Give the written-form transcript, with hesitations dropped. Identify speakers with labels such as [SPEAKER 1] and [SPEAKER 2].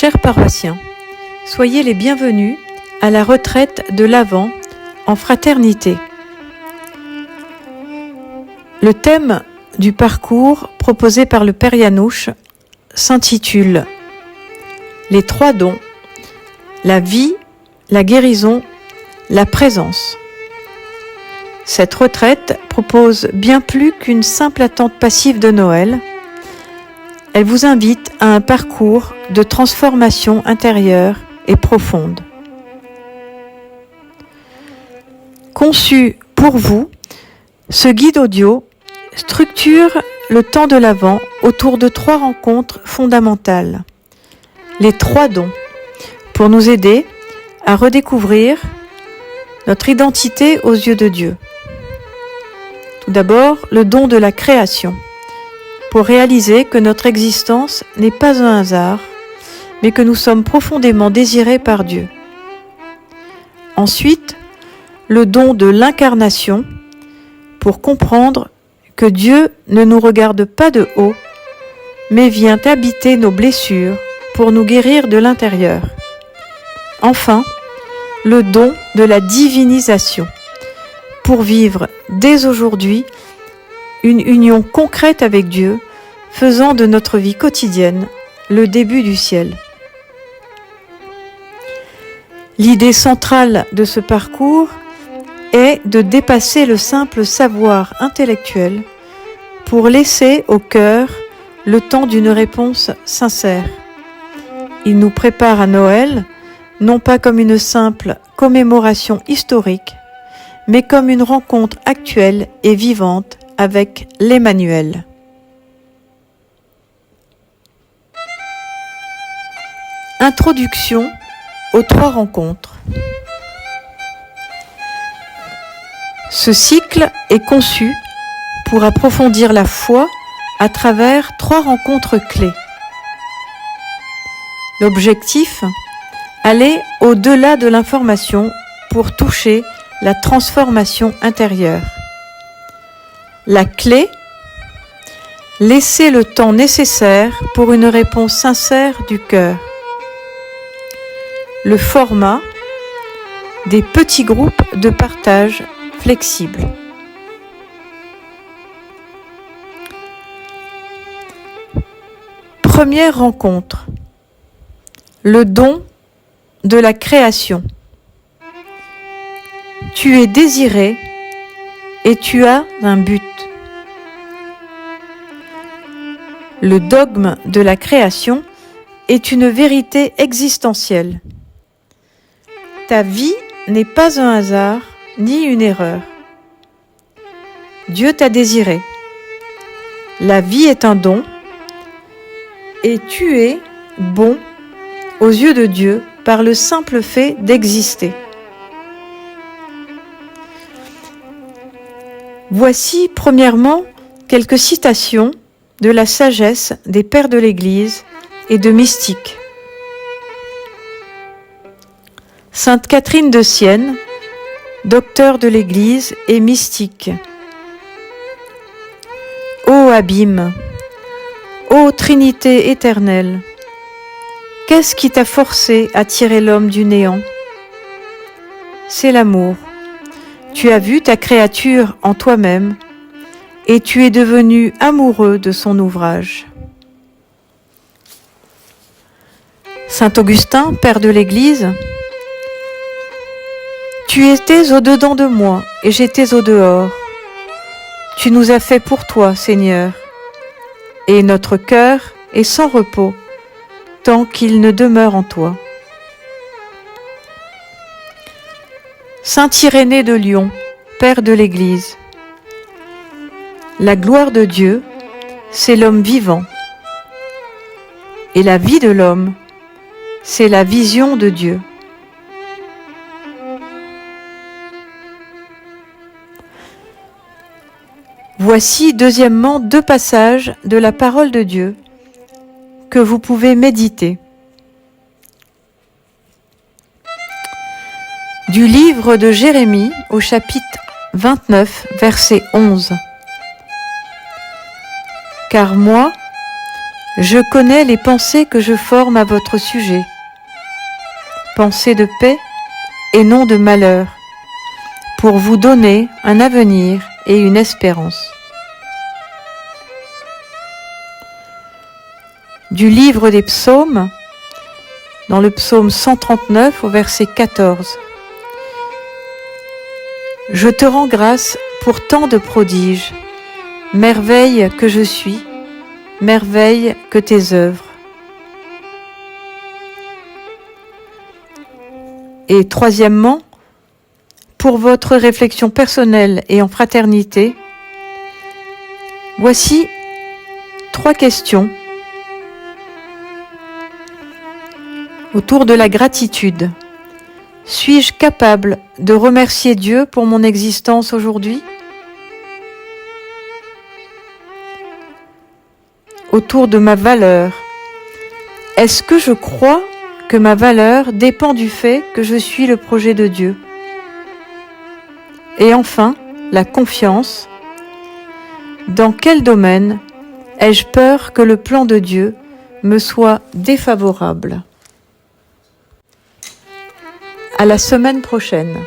[SPEAKER 1] Chers paroissiens, soyez les bienvenus à la retraite de l'Avent en fraternité. Le thème du parcours proposé par le Père Yanouche s'intitule « Les trois dons, la vie, la guérison, la présence ». Cette retraite propose bien plus qu'une simple attente passive de Noël. Elle vous invite à un parcours de transformation intérieure et profonde. Conçu pour vous, ce guide audio structure le temps de l'Avent autour de trois rencontres fondamentales. Les trois dons, pour nous aider à redécouvrir notre identité aux yeux de Dieu. Tout d'abord, le don de la création, pour réaliser que notre existence n'est pas un hasard, mais que nous sommes profondément désirés par Dieu. Ensuite, le don de l'incarnation, pour comprendre que Dieu ne nous regarde pas de haut, mais vient habiter nos blessures pour nous guérir de l'intérieur. Enfin, le don de la divinisation, pour vivre dès aujourd'hui une union concrète avec Dieu, faisant de notre vie quotidienne le début du ciel. L'idée centrale de ce parcours est de dépasser le simple savoir intellectuel pour laisser au cœur le temps d'une réponse sincère. Il nous prépare à Noël, non pas comme une simple commémoration historique, mais comme une rencontre actuelle et vivante avec l'Emmanuel. Introduction aux trois rencontres. Ce cycle est conçu pour approfondir la foi à travers trois rencontres clés. L'objectif, aller au-delà de l'information pour toucher la transformation intérieure. La clé, laisser le temps nécessaire pour une réponse sincère du cœur. Le format, des petits groupes de partage flexibles. Première rencontre, le don de la création. Tu es désiré et tu as un but. Le dogme de la création est une vérité existentielle. Ta vie n'est pas un hasard ni une erreur. Dieu t'a désiré. La vie est un don et tu es bon aux yeux de Dieu par le simple fait d'exister. Voici premièrement quelques citations de la sagesse des pères de l'Église et de mystiques. Sainte Catherine de Sienne, docteur de l'Église et mystique. Ô abîme, ô Trinité éternelle, qu'est-ce qui t'a forcé à tirer l'homme du néant? C'est l'amour. Tu as vu ta créature en toi-même et tu es devenu amoureux de son ouvrage. Saint Augustin, père de l'Église, tu étais au-dedans de moi et j'étais au-dehors. Tu nous as fait pour toi, Seigneur, et notre cœur est sans repos tant qu'il ne demeure en toi. Saint Irénée de Lyon, père de l'Église. La gloire de Dieu, c'est l'homme vivant. Et la vie de l'homme, c'est la vision de Dieu. Voici deuxièmement deux passages de la parole de Dieu que vous pouvez méditer. Du livre de Jérémie au chapitre 29, verset 11. Car moi, Je connais les pensées que je forme à votre sujet. Pensées de paix et non de malheur, pour vous donner un avenir et une espérance. Du livre des psaumes, dans le psaume 139 au verset 14. Je te rends grâce pour tant de prodiges, merveille que je suis, merveille que tes œuvres. Et troisièmement, pour votre réflexion personnelle et en fraternité, voici 3 questions autour de la gratitude. Suis-je capable de remercier Dieu pour mon existence aujourd'hui? Autour de ma valeur. Est-ce que je crois que ma valeur dépend du fait que je suis le projet de Dieu? Et enfin, la confiance. Dans quel domaine ai-je peur que le plan de Dieu me soit défavorable? À la semaine prochaine.